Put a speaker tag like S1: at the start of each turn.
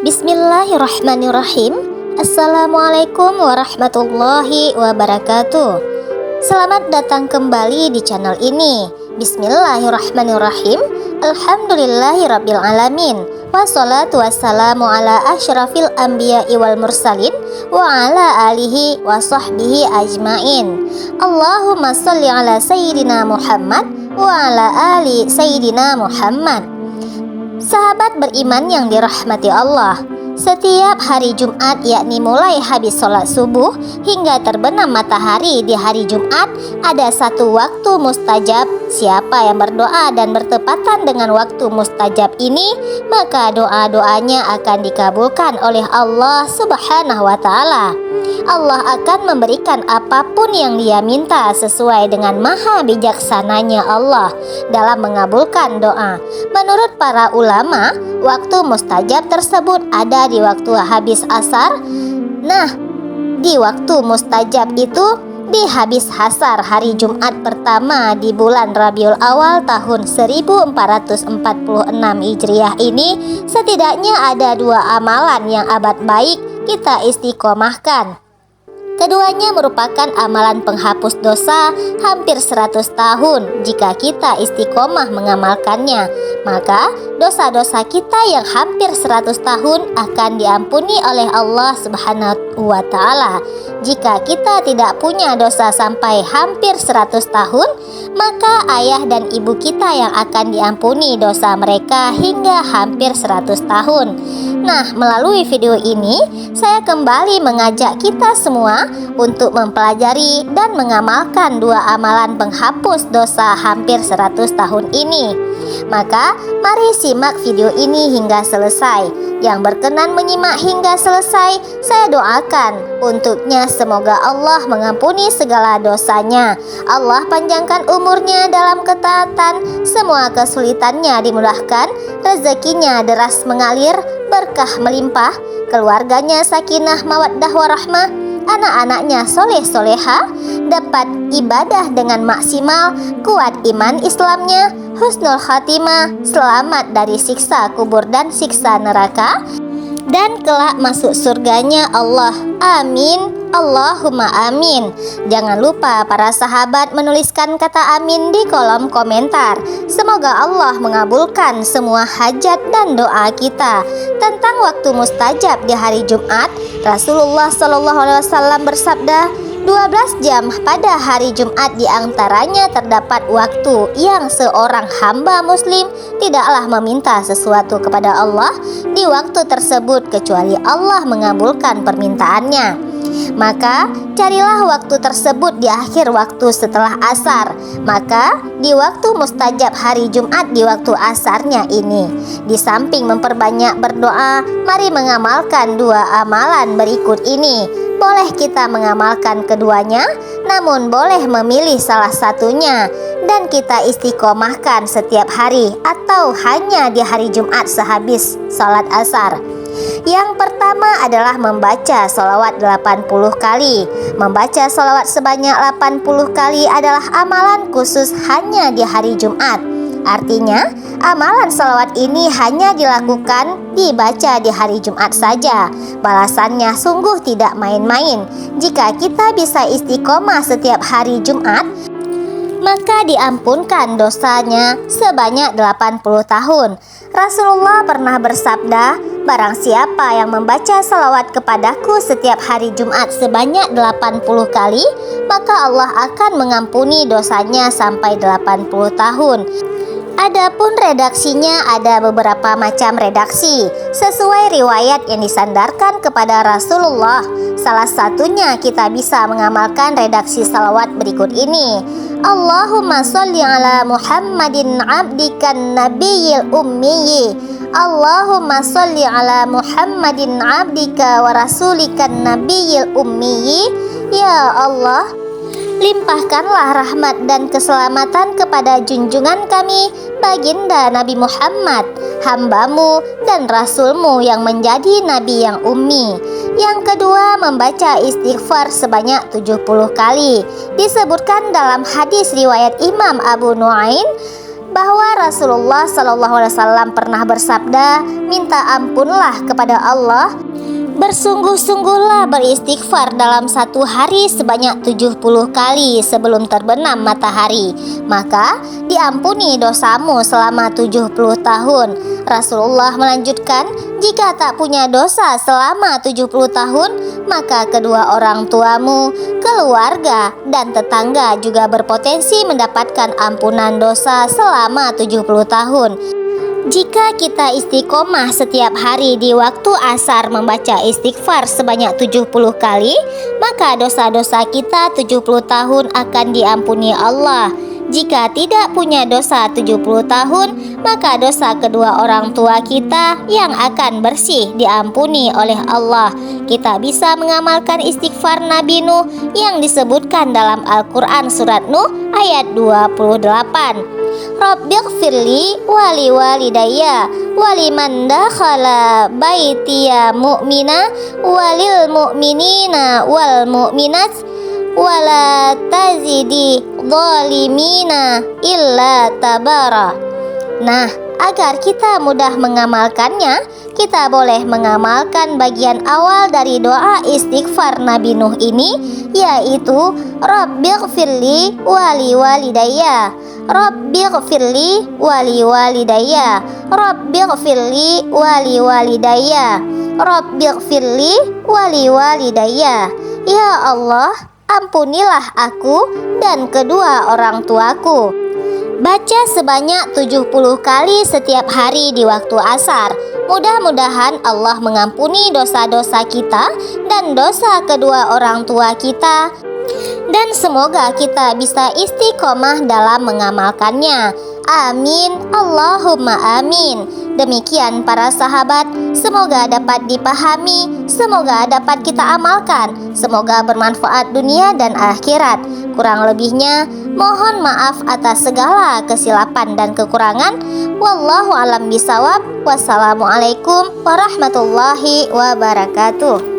S1: Bismillahirrahmanirrahim. Assalamualaikum warahmatullahi wabarakatuh. Selamat datang kembali di channel ini. Bismillahirrahmanirrahim. Alhamdulillahirabbil alamin. Wassalatu wassalamu ala asyrafil anbiya'i wal mursalin wa ala alihi wa sahbihi ajmain. Allahumma sholli ala sayyidina Muhammad wa ala ali sayyidina Muhammad. Sahabat beriman yang dirahmati Allah, setiap hari Jumat, yakni mulai habis sholat subuh hingga terbenam matahari di hari Jumat, ada satu waktu mustajab. Siapa yang berdoa dan bertepatan dengan waktu mustajab ini, maka doa-doanya akan dikabulkan oleh Allah Subhanahu wa Ta'ala. Allah akan memberikan apapun yang dia minta sesuai dengan maha bijaksananya Allah dalam mengabulkan doa. Menurut para ulama, waktu mustajab tersebut ada di waktu habis asar. Nah, di waktu mustajab itu di habis asar hari Jumat pertama di bulan Rabiul Awal tahun 1446 Hijriah ini, setidaknya ada dua amalan yang abad baik kita istiqomahkan. Keduanya merupakan amalan penghapus dosa hampir 100 tahun. Jika kita istiqomah mengamalkannya, maka dosa-dosa kita yang hampir 100 tahun akan diampuni oleh Allah Subhanahu wa Ta'ala. Jika kita tidak punya dosa sampai hampir 100 tahun, maka ayah dan ibu kita yang akan diampuni dosa mereka hingga hampir 100 tahun. Nah, melalui video ini saya kembali mengajak kita semua untuk mempelajari dan mengamalkan dua amalan penghapus dosa hampir 100 tahun ini. Maka mari simak video ini hingga selesai. Yang berkenan menyimak hingga selesai, saya doakan untuknya semoga Allah mengampuni segala dosanya, Allah panjangkan umurnya dalam ketaatan, semua kesulitannya dimudahkan, rezekinya deras mengalir, berkah melimpah, keluarganya sakinah mawaddah warahmah, anak-anaknya soleh-soleha, dapat ibadah dengan maksimal, kuat iman Islamnya, husnul khatimah, selamat dari siksa kubur dan siksa neraka, dan kelak masuk surganya Allah. Amin. Allahumma amin. Jangan lupa para sahabat menuliskan kata amin di kolom komentar. Semoga Allah mengabulkan semua hajat dan doa kita. Tentang waktu mustajab di hari Jumat, Rasulullah SAW bersabda, 12 jam pada hari Jumat diantaranya terdapat waktu yang seorang hamba muslim tidaklah meminta sesuatu kepada Allah di waktu tersebut kecuali Allah mengabulkan permintaannya. Maka carilah waktu tersebut di akhir waktu setelah asar. Maka di waktu mustajab hari Jumat di waktu asarnya ini, di samping memperbanyak berdoa, mari mengamalkan dua amalan berikut ini. Boleh kita mengamalkan keduanya, namun boleh memilih salah satunya dan kita istiqomahkan setiap hari atau hanya di hari Jumat sehabis sholat asar. Yang pertama adalah membaca sholawat 80 kali. Membaca sholawat sebanyak 80 kali adalah amalan khusus hanya di hari Jumat. Artinya, amalan sholawat ini hanya dilakukan dibaca di hari Jumat saja. Balasannya sungguh tidak main-main. Jika kita bisa istiqomah setiap hari Jumat, maka diampunkan dosanya sebanyak 80 tahun. Rasulullah pernah bersabda, barang siapa yang membaca salawat kepadaku setiap hari Jumat sebanyak 80 kali, maka Allah akan mengampuni dosanya sampai 80 tahun. Adapun redaksinya ada beberapa macam redaksi sesuai riwayat yang disandarkan kepada Rasulullah. Salah satunya kita bisa mengamalkan redaksi salawat berikut ini. Allahumma sholli ala Muhammadin abdikan nabiyil ummiyi. Allahumma sholli ala Muhammadin abdika wa rasulikan nabiyil ummiyi. Ya Allah, limpahkanlah rahmat dan keselamatan kepada junjungan kami, baginda Nabi Muhammad, hambamu dan rasulmu yang menjadi nabi yang ummi. Yang kedua, membaca istighfar sebanyak 70 kali. Disebutkan dalam hadis riwayat Imam Abu Nuaim bahwa Rasulullah SAW pernah bersabda, minta ampunlah kepada Allah, bersungguh-sungguhlah beristighfar dalam satu hari sebanyak 70 kali sebelum terbenam matahari, maka diampuni dosamu selama 70 tahun. Rasulullah melanjutkan, jika tak punya dosa selama 70 tahun, maka kedua orang tuamu, keluarga, dan tetangga juga berpotensi mendapatkan ampunan dosa selama 70 tahun. Jika kita istiqomah setiap hari di waktu asar membaca istighfar sebanyak 70 kali, maka dosa-dosa kita 70 tahun akan diampuni Allah. Jika tidak punya dosa 70 tahun, maka dosa kedua orang tua kita yang akan bersih diampuni oleh Allah. Kita bisa mengamalkan istighfar Nabi Nuh yang disebutkan dalam Al-Quran surat Nuh ayat 28. Rabbighfirli wali walidayya waliman dakhala baitiya mu'mina walil mu'minina wal mu'minat wala tazidi zalimina illa tabara. Nah, agar kita mudah mengamalkannya, kita boleh mengamalkan bagian awal dari doa istighfar Nabi Nuh ini, yaitu Rabbighfirli wali walidayya, Rabbighfirli wali walidayya, Rabbighfirli wali walidayya, Rabbighfirli wali walidayya. Ya Allah, ampunilah aku dan kedua orang tuaku. Baca sebanyak 70 kali setiap hari di waktu asar. Mudah-mudahan Allah mengampuni dosa-dosa kita dan dosa kedua orang tua kita, dan semoga kita bisa istiqomah dalam mengamalkannya. Amin, Allahumma amin. Demikian para sahabat, semoga dapat dipahami, semoga dapat kita amalkan, semoga bermanfaat dunia dan akhirat. Kurang lebihnya, mohon maaf atas segala kesilapan dan kekurangan. Wallahu alam bisawab. Wassalamualaikum warahmatullahi wabarakatuh.